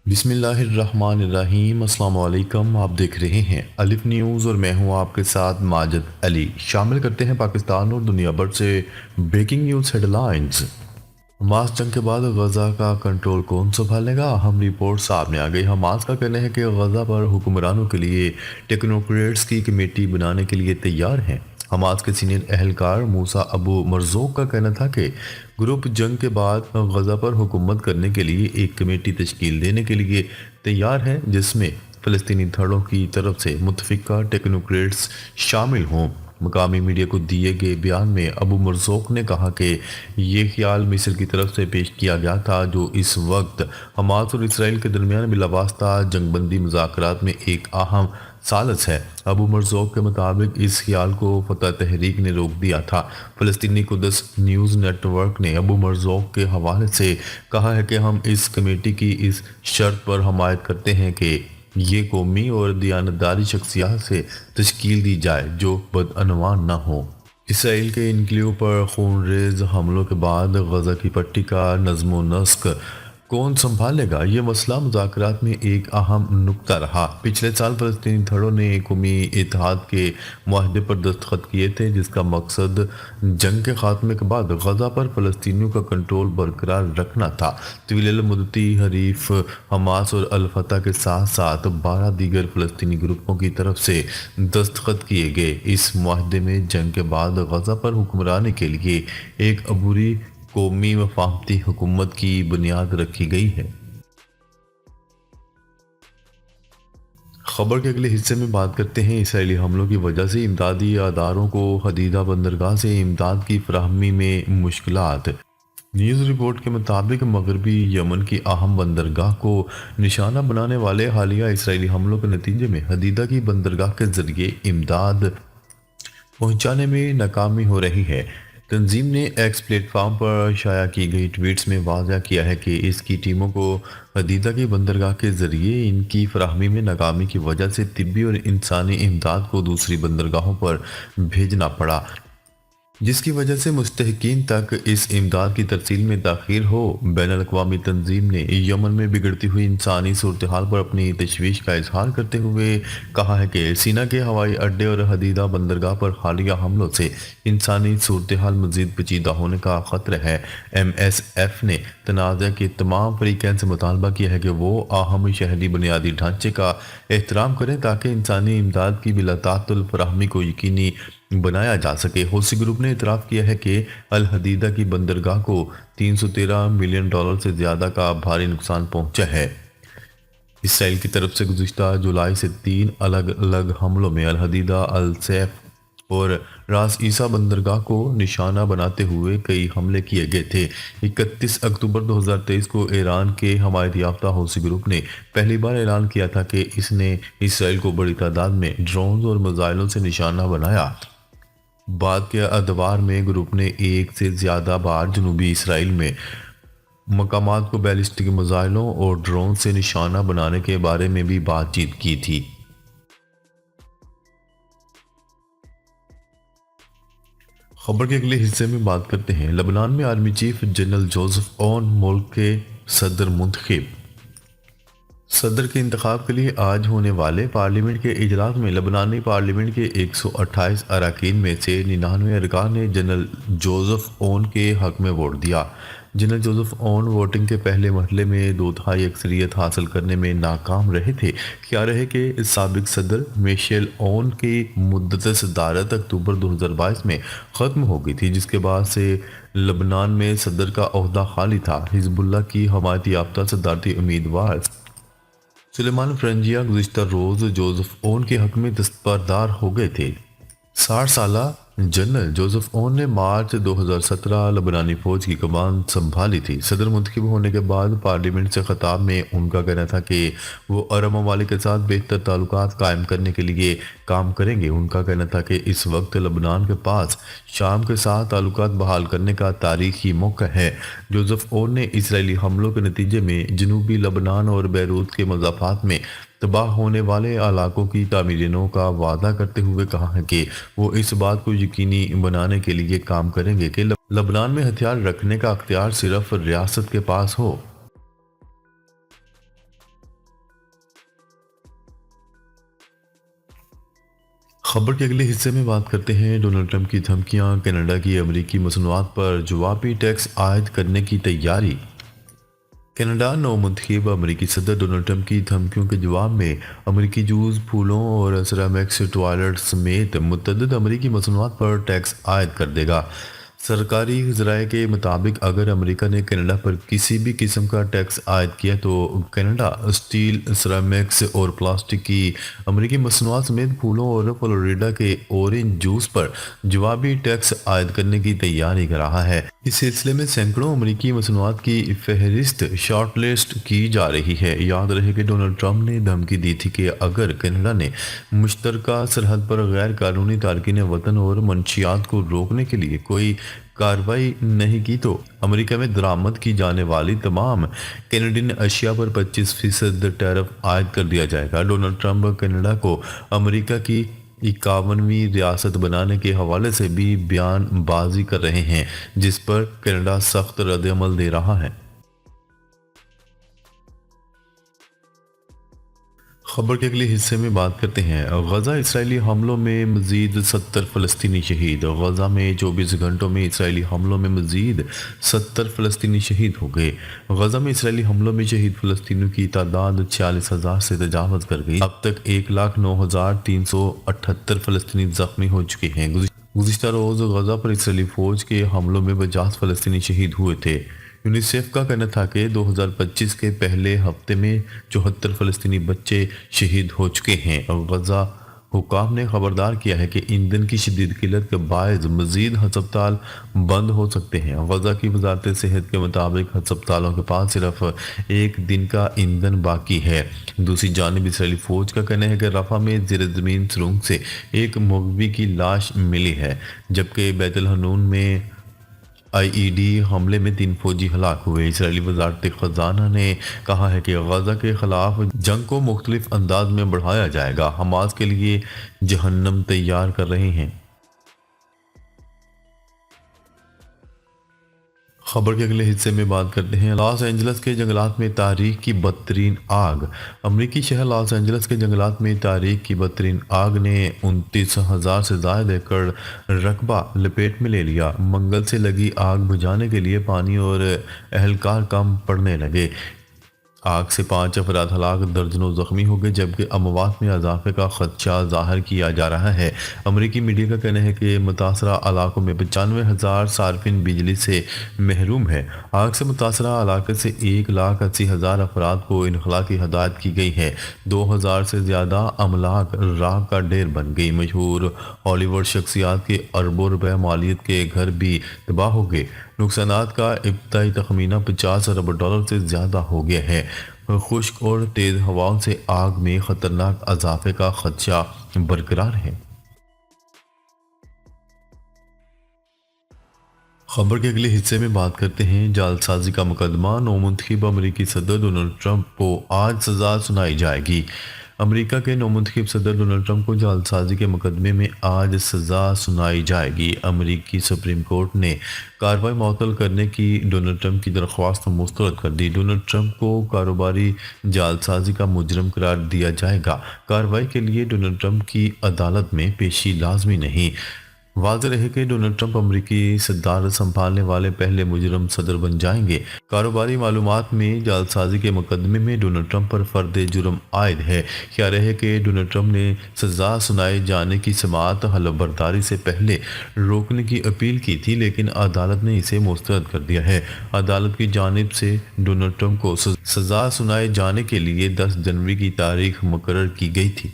بسم اللہ الرحمن الرحیم۔ السلام علیکم، آپ دیکھ رہے ہیں الف نیوز اور میں ہوں آپ کے ساتھ ماجد علی۔ شامل کرتے ہیں پاکستان اور دنیا بھر سے breaking news headlines. Hamas جنگ کے بعد غزہ کا کنٹرول کون سنبھالے گا؟ اہم رپورٹ سامنے آ گئی۔ حماس کا کہنا ہے کہ غزہ پر حکمرانوں کے لیے ٹیکنوکریٹس کی کمیٹی بنانے کے لیے تیار ہیں۔ حماس کے سینئر اہلکار موسیٰ ابو مرزوق کا کہنا تھا کہ گروپ جنگ کے بعد غزہ پر حکومت کرنے کے لیے ایک کمیٹی تشکیل دینے کے لیے تیار ہے، جس میں فلسطینی دھڑوں کی طرف سے متفقہ ٹیکنوکریٹس شامل ہوں۔ مقامی میڈیا کو دیے گئے بیان میں ابو مرزوق نے کہا کہ یہ خیال مصر کی طرف سے پیش کیا گیا تھا، جو اس وقت حماس اور اسرائیل کے درمیان بلا واسطہ جنگ بندی مذاکرات میں ایک اہم ثالث ہے۔ ابو مرزوق کے مطابق اس خیال کو فتح تحریک نے روک دیا تھا۔ فلسطینی قدس نیوز نیٹ ورک نے ابو مرزوق کے حوالے سے کہا ہے کہ ہم اس کمیٹی کی اس شرط پر حمایت کرتے ہیں کہ یہ قومی اور دیانتداری شخصیات سے تشکیل دی جائے جو بدعنوان نہ ہوں۔ اسرائیل کے انکلیو پر خونریز حملوں کے بعد غزہ کی پٹی کا نظم و نسق کون سنبھالے گا؟ یہ مسئلہ مذاکرات میں ایک اہم نکتہ رہا۔ پچھلے سال فلسطینی دھڑوں نے قومی اتحاد کے معاہدے پر دستخط کیے تھے، جس کا مقصد جنگ کے خاتمے کے بعد غزہ پر فلسطینیوں کا کنٹرول برقرار رکھنا تھا۔ طویل المدتی حریف حماس اور الفتح کے ساتھ ساتھ 12 دیگر فلسطینی گروپوں کی طرف سے دستخط کیے گئے اس معاہدے میں جنگ کے بعد غزہ پر حکمرانی کے لیے ایک عبوری قومی مفاہمتی حکومت کی بنیاد رکھی گئی ہے۔ خبر کے اگلے حصے میں بات کرتے ہیں اسرائیلی حملوں کی وجہ سے امدادی اداروں کو حدیدہ بندرگاہ سے امداد کی فراہمی میں مشکلات۔ نیوز رپورٹ کے مطابق مغربی یمن کی اہم بندرگاہ کو نشانہ بنانے والے حالیہ اسرائیلی حملوں کے نتیجے میں حدیدہ کی بندرگاہ کے ذریعے امداد پہنچانے میں ناکامی ہو رہی ہے۔ تنظیم نے ایکس پلیٹ فارم پر شائع کی گئی ٹویٹس میں واضح کیا ہے کہ اس کی ٹیموں کو حدیدہ کی بندرگاہ کے ذریعے ان کی فراہمی میں ناکامی کی وجہ سے طبی اور انسانی امداد کو دوسری بندرگاہوں پر بھیجنا پڑا، جس کی وجہ سے مستحقین تک اس امداد کی ترسیل میں تاخیر ہو۔ بین الاقوامی تنظیم نے یمن میں بگڑتی ہوئی انسانی صورتحال پر اپنی تشویش کا اظہار کرتے ہوئے کہا ہے کہ سینا کے ہوائی اڈے اور حدیدہ بندرگاہ پر حالیہ حملوں سے انسانی صورتحال مزید پیچیدہ ہونے کا خطرہ ہے۔ ایم ایس ایف نے تنازع کے تمام فریقین سے مطالبہ کیا ہے کہ وہ اہم شہری بنیادی ڈھانچے کا احترام کریں تاکہ انسانی امداد کی بلا تعطل فراہمی کو یقینی بنایا جا سکے۔ حوثی گروپ نے اعتراف کیا ہے کہ الحدیدہ کی بندرگاہ کو $313 ملین سے زیادہ کا بھاری نقصان پہنچا ہے۔ اسرائیل کی طرف سے گزشتہ جولائی سے 3 الگ الگ حملوں میں الحدیدہ، السیف اور راس عیسیٰ بندرگاہ کو نشانہ بناتے ہوئے کئی حملے کیے گئے تھے۔ 31 اکتوبر 2023 کو ایران کے حمایت یافتہ حوثی گروپ نے پہلی بار اعلان کیا تھا کہ اس نے اسرائیل کو بڑی تعداد میں ڈرونز اور میزائلوں سے نشانہ بنایا۔ بعد کے ادوار میں گروپ نے ایک سے زیادہ بار جنوبی اسرائیل میں مقامات کو بیلسٹک میزائلوں اور ڈرون سے نشانہ بنانے کے بارے میں بھی بات چیت کی تھی۔ خبر کے اگلے حصے میں بات کرتے ہیں لبنان میں آرمی چیف جنرل جوزف اون ملک کے صدر منتخب۔ صدر کے انتخاب کے لیے آج ہونے والے پارلیمنٹ کے اجلاس میں لبنانی پارلیمنٹ کے 128 اراکین میں سے 99 ارکان نے جنرل جوزف اون کے حق میں ووٹ دیا۔ جنرل جوزف اون ووٹنگ کے پہلے مرحلے میں 2/3 اکثریت حاصل کرنے میں ناکام رہے تھے۔ خیال ہے کہ سابق صدر میشیل اون کی مدت صدارت اکتوبر 2022 میں ختم ہو گئی تھی، جس کے بعد سے لبنان میں صدر کا عہدہ خالی تھا۔ حزب اللہ کی حمایت یافتہ صدارتی امیدوار سلیمان فرنجیہ گزشتہ روز جوزف اون کے حق میں دستبردار ہو گئے تھے۔ 60 سالہ جنرل جوزف اون نے مارچ 2017 لبنانی فوج کی کمان سنبھالی تھی۔ صدر منتخب ہونے کے بعد پارلیمنٹ سے خطاب میں ان کا کہنا تھا کہ وہ عرب ممالک کے ساتھ بہتر تعلقات قائم کرنے کے لیے کام کریں گے۔ ان کا کہنا تھا کہ اس وقت لبنان کے پاس شام کے ساتھ تعلقات بحال کرنے کا تاریخی موقع ہے۔ جوزف اون نے اسرائیلی حملوں کے نتیجے میں جنوبی لبنان اور بیروت کے مضافات میں تباہ ہونے والے علاقوں کی تعمیر نو کا وعدہ کرتے ہوئے کہا ہے کہ وہ اس بات کو یقینی بنانے کے لیے کام کریں گے کہ لبنان میں ہتھیار رکھنے کا اختیار صرف ریاست کے پاس ہو۔ خبر کے اگلے حصے میں بات کرتے ہیں ڈونلڈ ٹرمپ کی دھمکیاں، کینیڈا کی امریکی مصنوعات پر جوابی ٹیکس عائد کرنے کی تیاری۔ کینیڈا نو منتخب امریکی صدر ڈونلڈ ٹرمپ کی دھمکیوں کے جواب میں امریکی جوس، پھولوں اور سیرامیکس ٹوائلٹ سمیت متعدد امریکی مصنوعات پر ٹیکس عائد کر دے گا۔ سرکاری ذرائع کے مطابق اگر امریکہ نے کینیڈا پر کسی بھی قسم کا ٹیکس عائد کیا تو کینیڈا اسٹیل، سیرامیکس اور پلاسٹک کی امریکی مصنوعات سمیت پھولوں اور فلوریڈا کے اورنج جوس پر جوابی ٹیکس عائد کرنے کی تیاری کر رہا ہے۔ اس سلسلے میں سینکڑوں امریکی مصنوعات کی فہرست شارٹ لسٹ کی جا رہی ہے۔ یاد رہے کہ ڈونلڈ ٹرمپ نے دھمکی دی تھی کہ اگر کینیڈا نے مشترکہ سرحد پر غیر قانونی تارکین وطن اور منشیات کو روکنے کے لیے کوئی کارروائی نہیں کی تو امریکہ میں درآمد کی جانے والی تمام کینیڈین اشیاء پر 25% ٹیرف عائد کر دیا جائے گا۔ ڈونلڈ ٹرمپ کینیڈا کو امریکہ کی 51ویں ریاست بنانے کے حوالے سے بھی بیان بازی کر رہے ہیں، جس پر کینیڈا سخت رد عمل دے رہا ہے۔ خبر کے اگلے حصے میں بات کرتے ہیں غزہ اسرائیلی حملوں میں مزید 70 فلسطینی شہید۔ غزہ میں 24 گھنٹوں میں اسرائیلی حملوں میں مزید 70 فلسطینی شہید ہو گئے۔ غزہ میں اسرائیلی حملوں میں شہید فلسطینیوں کی تعداد 46,000 سے تجاوز کر گئی۔ اب تک 1,09,378 فلسطینی زخمی ہو چکے ہیں۔ گزشتہ روز غزہ پر اسرائیلی فوج کے حملوں میں 50 فلسطینی شہید ہوئے تھے۔ یونیسیف کا کہنا تھا کہ 2025 کے پہلے ہفتے میں 74 فلسطینی بچے شہید ہو چکے ہیں۔ غزہ حکام نے خبردار کیا ہے کہ ایندھن کی شدید قلت کے باعث مزید ہسپتال بند ہو سکتے ہیں۔ غزہ کی وزارت صحت کے مطابق ہسپتالوں کے پاس صرف ایک دن کا ایندھن باقی ہے۔ دوسری جانب اسرائیلی فوج کا کہنا ہے کہ رفح میں زیر زمین سرنگ سے ایک مغوی کی لاش ملی ہے، جبکہ بیت الحنون میں IED حملے میں 3 فوجی ہلاک ہوئے۔ اسرائیلی وزارت خزانہ نے کہا ہے کہ غزہ کے خلاف جنگ کو مختلف انداز میں بڑھایا جائے گا، حماس کے لیے جہنم تیار کر رہے ہیں۔ خبر کے اگلے حصے میں بات کرتے ہیں لاس اینجلس کے جنگلات میں تاریخ کی بدترین آگ۔ امریکی شہر لاس اینجلس کے جنگلات میں تاریخ کی بدترین آگ نے 29,000 سے زائد ایکڑ رقبہ لپیٹ میں لے لیا۔ منگل سے لگی آگ بجھانے کے لیے پانی اور اہلکار کم پڑنے لگے۔ آگ سے 5 افراد ہلاک، درجنوں زخمی ہو گئے، جبکہ اموات میں اضافے کا خدشہ ظاہر کیا جا رہا ہے۔ امریکی میڈیا کا کہنا ہے کہ متاثرہ علاقوں میں 95,000 صارفین بجلی سے محروم ہیں۔ آگ سے متاثرہ علاقے سے 1,80,000 افراد کو انخلاء کی ہدایت کی گئی ہے۔ 2,000 سے زیادہ املاک راکھ کا ڈھیر بن گئی۔ مشہور ہالی ووڈ شخصیات کے اربوں روپے مالیت کے گھر بھی تباہ ہو گئے۔ نقصانات کا ابتدائی تخمینہ $50 ارب سے زیادہ ہو گیا ہے۔ خشک اور تیز ہواؤں سے آگ میں خطرناک اضافے کا خدشہ برقرار ہے۔ خبر کے اگلے حصے میں بات کرتے ہیں جعلسازی کا مقدمہ، نو منتخب امریکی صدر ڈونلڈ ٹرمپ کو آج سزا سنائی جائے گی۔ امریکہ کے نو منتخب صدر ڈونلڈ ٹرمپ کو جعلسازی کے مقدمے میں آج سزا سنائی جائے گی۔ امریکی سپریم کورٹ نے کارروائی معطل کرنے کی ڈونلڈ ٹرمپ کی درخواست مسترد کر دی۔ ڈونلڈ ٹرمپ کو کاروباری جعلسازی کا مجرم قرار دیا جائے گا۔ کارروائی کے لیے ڈونلڈ ٹرمپ کی عدالت میں پیشی لازمی نہیں۔ واضح رہے کہ ڈونلڈ ٹرمپ امریکی صدارت سنبھالنے والے پہلے مجرم صدر بن جائیں گے۔ کاروباری معلومات میں جعلسازی کے مقدمے میں ڈونلڈ ٹرمپ پر فرد جرم عائد ہے۔ خیال ہے کہ ڈونلڈ ٹرمپ نے سزا سنائے جانے کی سماعت حلف برداری سے پہلے روکنے کی اپیل کی تھی، لیکن عدالت نے اسے مسترد کر دیا ہے۔ عدالت کی جانب سے ڈونلڈ ٹرمپ کو سزا سنائے جانے کے لیے 10 جنوری کی تاریخ مقرر کی گئی تھی۔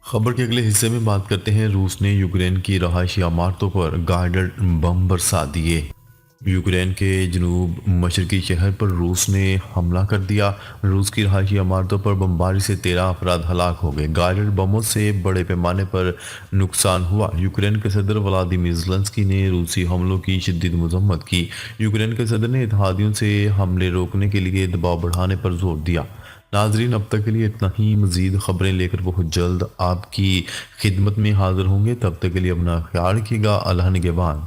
خبر کے اگلے حصے میں بات کرتے ہیں روس نے یوکرین کی رہائشی عمارتوں پر گائیڈڈ بم برسا دیے۔ یوکرین کے جنوب مشرقی شہر پر روس نے حملہ کر دیا۔ روس کی رہائشی عمارتوں پر بمباری سے 13 افراد ہلاک ہو گئے۔ گائیڈڈ بموں سے بڑے پیمانے پر نقصان ہوا۔ یوکرین کے صدر ولادیمیر زیلنسکی نے روسی حملوں کی شدید مذمت کی۔ یوکرین کے صدر نے اتحادیوں سے حملے روکنے کے لیے دباؤ بڑھانے پر زور دیا۔ ناظرین، اب تک کے لیے اتنا ہی۔ مزید خبریں لے کر بہت جلد آپ کی خدمت میں حاضر ہوں گے۔ تب تک کے لیے اپنا خیال رکھیے گا۔ اللہ نگہبان۔